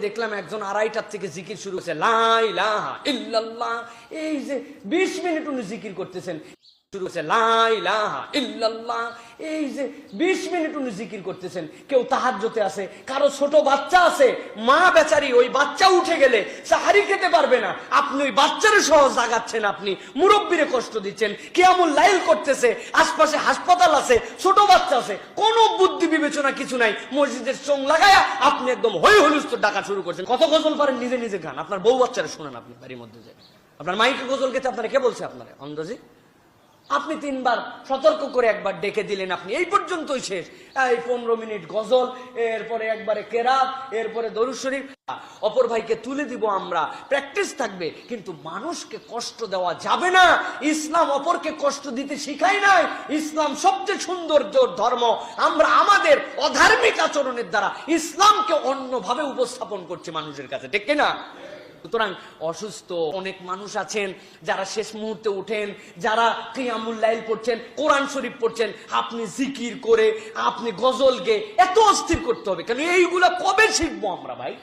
দেখলাম একজন 2:30টার থেকে জিকির শুরু হয়েছে, লা ইলাহা ইল্লাল্লাহ। এই যে 20 মিনিট উনি জিকির করতেছেন, শুরু হয়েছে লা ইলাহা ইল্লাল্লাহ। এই যে 20 মিনিট উনি জিকির করতেছেন। কেউ তাহাজ্জুদে আছে, কারো ছোট বাচ্চা আছে, মা বেচারি ওই বাচ্চা উঠে গেলে সাহারি খেতে পারবে না, আপনি ওই বাচ্চারে সহ জাগাচ্ছেন, আপনি মুরব্বিরে কষ্ট দিচ্ছেন, কিয়ামুল লাইল করতেছে, আশপাশে হাসপাতাল আছে, ছোট বাচ্চা আছে, কোনো বুদ্ধি বিবেচনা কিছু নাই, মসজিদের চোং লাগায়া আপনি একদম হই হুলস্থুল ডাকা শুরু করছেন। কত গজল পারেন নিজে নিজে গান, আপনার বউ বাচ্চারা শুনেন আপনি বাড়ির মধ্যে যে আপনার মাইকে গজল গেতে আপনারা কে বলছে? আপনারা অন্ধজি আপনি 3 বার সতর্ক করে একবার ডেকে দিলেন, আপনি এই পর্যন্তই শেষ। এই 15 মিনিট গজল, এরপরে একবারে কেরাত, এরপরে দরুদ শরীফ। অপর ভাইকে তুলে দিব আমরা, প্র্যাকটিস থাকবে, কিন্তু মানুষকে কষ্ট দেওয়া যাবে না। ইসলাম অপরকে কষ্ট দিতে শিখাই নাই। ইসলাম সবচেয়ে সুন্দর ধর্ম। আমরা আমাদের অধার্মিক আচরণের দ্বারা ইসলামকে অন্যভাবে উপস্থাপন করছি মানুষের কাছে, ঠিক কিনা? সুতরাং অসুস্থ অনেক মানুষ আছেন যারা শেষ মুহূর্তে উঠেন, যারা কিয়ামুল লাইল পড়ছেন, কোরআন শরীফ পড়ছেন, আপনি জিকির করে, আপনি গজল গেয়ে এত অস্থির করতে হবে কেন? এইগুলা কবে শিখবো আমরা ভাই?